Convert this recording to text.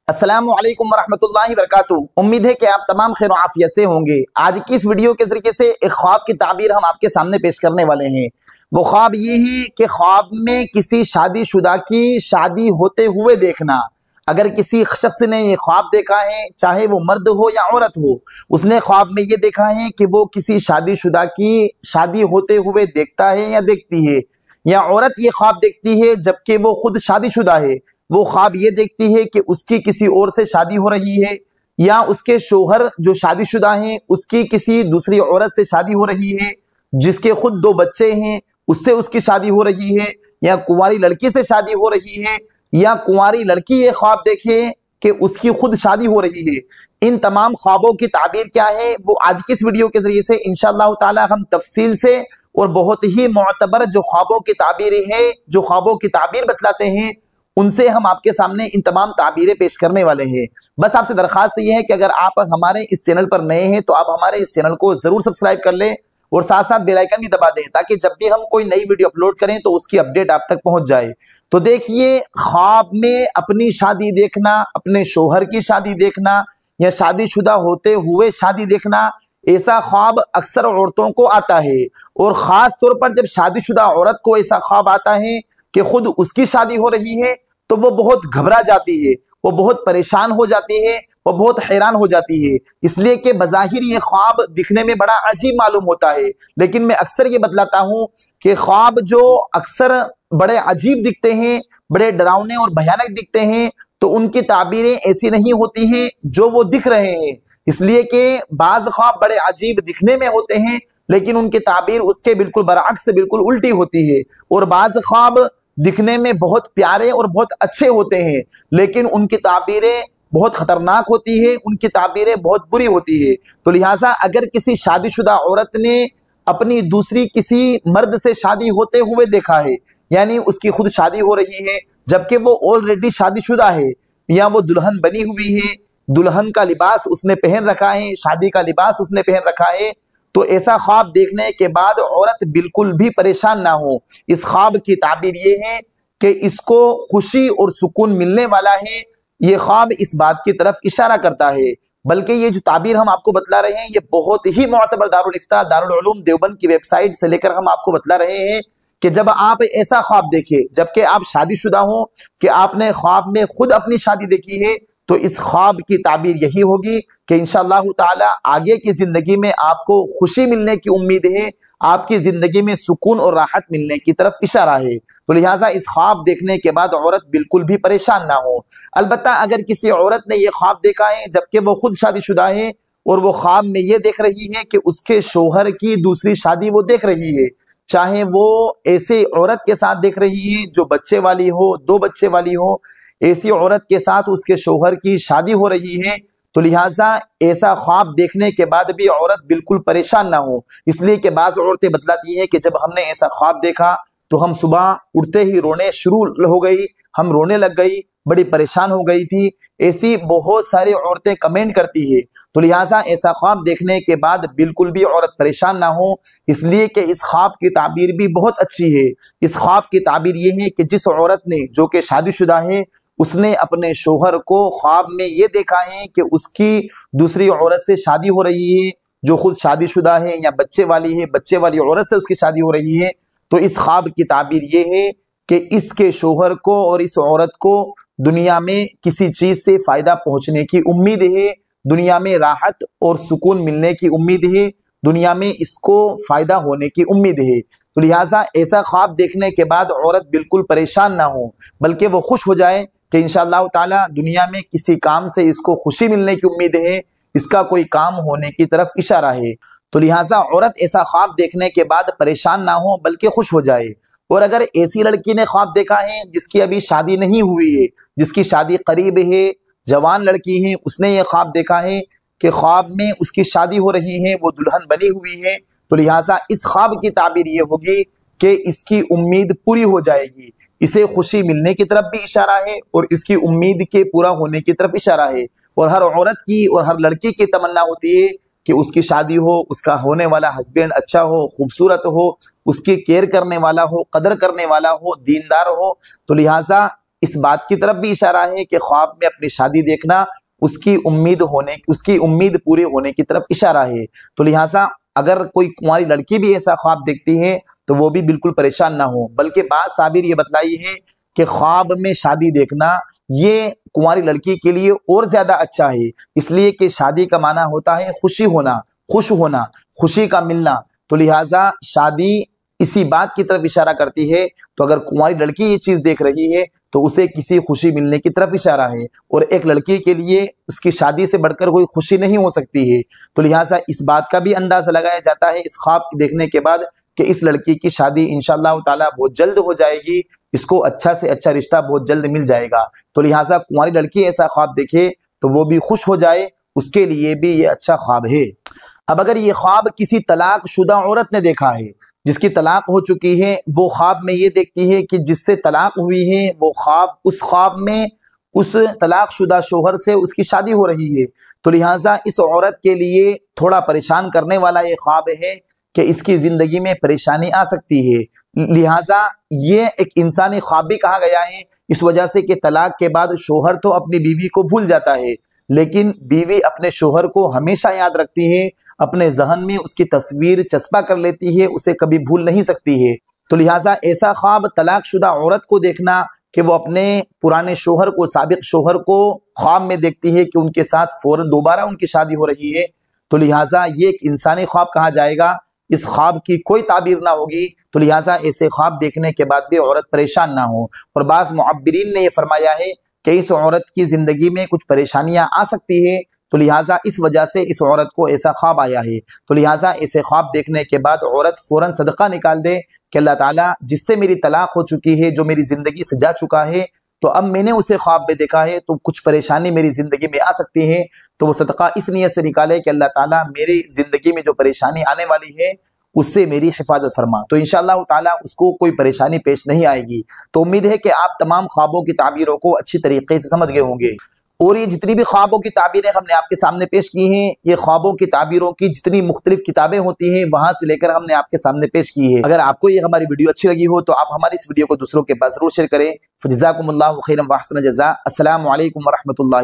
अस्सलामु अलैकुम वरहमतुल्लाहि वबरकातुहू। उम्मीद है कि आप तमाम खैर आफियत से होंगे। आज की इस वीडियो के जरिए से एक ख्वाब की ताबीर हम आपके सामने पेश करने वाले हैं। वो ख्वाब ये है कि ख्वाब में किसी शादीशुदा की शादी होते हुए देखना। अगर किसी शख्स ने ये ख्वाब देखा है, चाहे वो मर्द हो या औरत हो, उसने ख्वाब में ये देखा है कि वो किसी शादीशुदा की शादी होते हुए देखता है या देखती है, या औरत ये ख्वाब देखती है जबकि वो खुद शादीशुदा है, वो ख्वाब ये देखती है कि उसकी किसी और से शादी हो रही है, या उसके शोहर जो शादीशुदा हैं उसकी किसी दूसरी औरत से शादी हो रही है, जिसके खुद 2 बच्चे हैं उससे उसकी शादी हो रही है, या कुंवारी लड़की से शादी हो रही है, या कुंवारी लड़की ये ख्वाब देखे कि उसकी खुद शादी हो रही है। इन तमाम ख्वाबों की ताबीर क्या है वो आज की इस वीडियो के जरिए से इंशाअल्लाह ताला हम तफसील से और बहुत ही मोतबर जो ख्वाबों की ताबीरें हैं, जो ख्वाबों की ताबीर बतलाते हैं, उनसे हम आपके सामने इन तमाम ताबीरें पेश करने वाले हैं। बस आपसे दरखास्त ये है कि अगर आप हमारे इस चैनल पर नए हैं तो आप हमारे इस चैनल को जरूर सब्सक्राइब कर लें और साथ साथ बेल आइकन भी दबा दें, ताकि जब भी हम कोई नई वीडियो अपलोड करें तो उसकी अपडेट आप तक पहुंच जाए। तो देखिए, ख्वाब में अपनी शादी देखना, अपने शोहर की शादी देखना, या शादीशुदा होते हुए शादी देखना, ऐसा ख्वाब अक्सर औरतों को आता है। और खास तौर पर जब शादीशुदा औरत को ऐसा ख्वाब आता है कि खुद उसकी शादी हो रही है तो वो बहुत घबरा जाती है, वो बहुत परेशान हो जाती है, वो बहुत हैरान हो जाती है, इसलिए कि बज़ाहिर ये ख्वाब दिखने में बड़ा अजीब मालूम होता है। लेकिन मैं अक्सर ये बतलाता हूँ कि ख्वाब जो अक्सर बड़े अजीब दिखते हैं, बड़े डरावने और भयानक दिखते हैं, तो उनकी ताबीरें ऐसी नहीं होती हैं जो वो दिख रहे हैं। इसलिए कि बाज ख्वाब बड़े अजीब दिखने में होते हैं लेकिन उनकी ताबीर उसके बिल्कुल बरअक्स, बिल्कुल उल्टी होती है। और बाज ख्वाब दिखने में बहुत प्यारे और बहुत अच्छे होते हैं लेकिन उनकी ताबीरें बहुत खतरनाक होती है, उनकी ताबीरें बहुत बुरी होती है। तो लिहाजा अगर किसी शादीशुदा औरत ने अपनी दूसरी किसी मर्द से शादी होते हुए देखा है, यानी उसकी खुद शादी हो रही है जबकि वो ऑलरेडी शादीशुदा है, या वो दुल्हन बनी हुई है, दुल्हन का लिबास उसने पहन रखा है, शादी का लिबास उसने पहन रखा है, तो ऐसा ख्वाब देखने के बाद औरत बिल्कुल भी परेशान ना हो। इस ख्वाब की ताबीर ये है कि इसको खुशी और सुकून मिलने वाला है। ये ख्वाब इस बात की तरफ इशारा करता है। बल्कि ये जो ताबीर हम आपको बतला रहे हैं ये बहुत ही मोतबर दारुल इफ्ता, दारुल उलूम देवबंद की वेबसाइट से लेकर हम आपको बतला रहे हैं कि जब आप ऐसा ख्वाब देखें जबकि आप शादीशुदा हो, कि आपने ख्वाब में खुद अपनी शादी देखी है, तो इस ख्वाब की ताबीर यही होगी कि इंशाअल्लाह ताला आगे की जिंदगी में आपको खुशी मिलने की उम्मीद है, आपकी जिंदगी में सुकून और राहत मिलने की तरफ इशारा है। तो लिहाजा इस ख्वाब देखने के बाद औरत बिल्कुल भी परेशान ना हो। अलबत्ता अगर किसी औरत ने यह ख्वाब देखा है जबकि वो खुद शादीशुदा है और वो ख्वाब में ये देख रही है कि उसके शोहर की दूसरी शादी वो देख रही है, चाहे वो ऐसे औरत के साथ देख रही है जो बच्चे वाली हो, 2 बच्चे वाली हो, ऐसी औरत के साथ उसके शोहर की शादी हो रही है, तो लिहाजा ऐसा ख्वाब देखने के बाद भी औरत बिल्कुल परेशान ना हो। इसलिए कि बाज़ औरतें बतलाती हैं कि जब हमने ऐसा ख्वाब देखा तो हम सुबह उठते ही रोने शुरू हो गई, हम रोने लग गई, बड़ी परेशान हो गई थी। ऐसी बहुत सारी औरतें कमेंट करती है। तो लिहाजा ऐसा ख्वाब देखने के बाद बिल्कुल भी औरत परेशान ना हो, इसलिए कि इस ख्वाब की ताबीर भी बहुत अच्छी है। इस ख्वाब की ताबीर ये है कि जिस औरत ने, जो कि शादीशुदा है, उसने अपने शोहर को ख्वाब में ये देखा है कि उसकी दूसरी औरत से शादी हो रही है, जो खुद शादीशुदा है या बच्चे वाली है, बच्चे वाली औरत से उसकी शादी हो रही है, तो इस ख्वाब की ताबीर ये है कि इसके शोहर को और इस औरत को दुनिया में किसी चीज से फायदा पहुंचने की उम्मीद है, दुनिया में राहत और सुकून मिलने की उम्मीद है, दुनिया में इसको फायदा होने की उम्मीद है। तो लिहाजा ऐसा ख्वाब देखने के बाद औरत बिल्कुल परेशान ना हो, बल्कि वो खुश हो जाए कि इंशाअल्लाह ताला दुनिया में किसी काम से इसको खुशी मिलने की उम्मीद है, इसका कोई काम होने की तरफ इशारा है। तो लिहाजा औरत ऐसा ख्वाब देखने के बाद परेशान ना हो बल्कि खुश हो जाए। और अगर ऐसी लड़की ने ख्वाब देखा है जिसकी अभी शादी नहीं हुई है, जिसकी शादी करीब है, जवान लड़की है, उसने ये ख्वाब देखा है कि ख्वाब में उसकी शादी हो रही है, वो दुल्हन बनी हुई है, तो लिहाजा इस ख्वाब की ताबीर ये होगी कि इसकी उम्मीद पूरी हो जाएगी, इसे खुशी मिलने की तरफ भी इशारा है और इसकी उम्मीद के पूरा होने की तरफ इशारा है। और हर औरत की और हर लड़की की तमन्ना होती है कि उसकी शादी हो, उसका होने वाला हस्बैंड अच्छा हो, खूबसूरत हो, उसकी केयर करने वाला हो, कदर करने वाला हो, दीनदार हो। तो लिहाजा इस बात की तरफ भी इशारा है कि ख्वाब में अपनी शादी देखना उसकी उम्मीद पूरी होने की तरफ इशारा है। तो लिहाजा अगर कोई कुंवारी लड़की भी ऐसा ख्वाब देखती है तो वो भी बिल्कुल परेशान ना हो, बल्कि बात साबिर ये बतलाई है कि ख्वाब में शादी देखना ये कुंवारी लड़की के लिए और ज्यादा अच्छा है, इसलिए कि शादी का माना होता है खुशी होना, खुश होना, खुशी का मिलना। तो लिहाजा शादी इसी बात की तरफ इशारा करती है। तो अगर कुंवारी लड़की ये चीज देख रही है तो उसे किसी खुशी मिलने की तरफ इशारा है, और एक लड़की के लिए उसकी शादी से बढ़कर कोई खुशी नहीं हो सकती है। तो लिहाजा इस बात का भी अंदाजा लगाया जाता है इस ख्वाब देखने के बाद कि इस लड़की की शादी इंशाअल्लाह ताला बहुत जल्द हो जाएगी, इसको अच्छा से अच्छा रिश्ता बहुत जल्द मिल जाएगा। तो लिहाजा कुंवारी लड़की ऐसा ख्वाब देखे तो वो भी खुश हो जाए, उसके लिए भी ये अच्छा ख्वाब है। अब अगर ये ख्वाब किसी तलाकशुदा औरत ने देखा है, जिसकी तलाक हो चुकी है, वो ख्वाब में ये देखती है कि जिससे तलाक हुई है वो उस ख्वाब में उस तलाकशुदा शोहर से उसकी शादी हो रही है, तो लिहाजा इस औरत के लिए थोड़ा परेशान करने वाला ये ख्वाब है कि इसकी जिंदगी में परेशानी आ सकती है। लिहाजा ये एक इंसानी ख्वाब भी कहा गया है, इस वजह से कि तलाक के बाद शोहर तो अपनी बीवी को भूल जाता है, लेकिन बीवी अपने शोहर को हमेशा याद रखती है, अपने जहन में उसकी तस्वीर चस्पा कर लेती है, उसे कभी भूल नहीं सकती है। तो लिहाजा ऐसा ख्वाब तलाकशुदा औरत को देखना कि वो अपने पुराने शोहर को, साबिक शोहर को ख्वाब में देखती है कि उनके साथ फौरन दोबारा उनकी शादी हो रही है, तो लिहाजा ये एक इंसानी ख्वाब कहा जाएगा। इस ख्वाब की कोई ताबीर ना होगी, तो लिहाजा ऐसे ख्वाब देखने के बाद भी औरत परेशान ना हो। और बाज़ मुअब्बिरीन ने यह फरमाया है कि इस औरत की जिंदगी में कुछ परेशानियां आ सकती है, तो लिहाजा इस वजह से इस औरत को ऐसा ख्वाब आया है। तो लिहाजा ऐसे ख्वाब देखने के बाद औरत फौरन सदका निकाल दे कि अल्लाह ताला जिससे मेरी तलाक हो चुकी है, जो मेरी जिंदगी से जा चुका है, तो अब मैंने उसे ख्वाब में देखा है तो कुछ परेशानी मेरी जिंदगी में आ सकती है, तो वो सदका इस नियत से निकाले कि अल्लाह ताला मेरी जिंदगी में जो परेशानी आने वाली है उससे मेरी हिफाजत फरमा, तो इंशाअल्लाह ताला उसको कोई परेशानी पेश नहीं आएगी। तो उम्मीद है कि आप तमाम ख्वाबों की ताबीरों को अच्छी तरीके से समझ गए होंगे। और ये जितनी भी ख्वाबों की ताबीरें हमने आपके सामने पेश की हैं, ये ख्वाबों की ताबीरों की जितनी मुख्तलिफ किताबें होती हैं वहां से लेकर हमने आपके सामने पेश की है। अगर आपको ये हमारी वीडियो अच्छी लगी हो तो आप हमारी इस वीडियो को दूसरों के पास जरूर शेयर करें। जज़ाकुमुल्लाहु खैरन व अहसन जज़ा। अस्सलामु अलैकुम व रहमतुल्लाहि।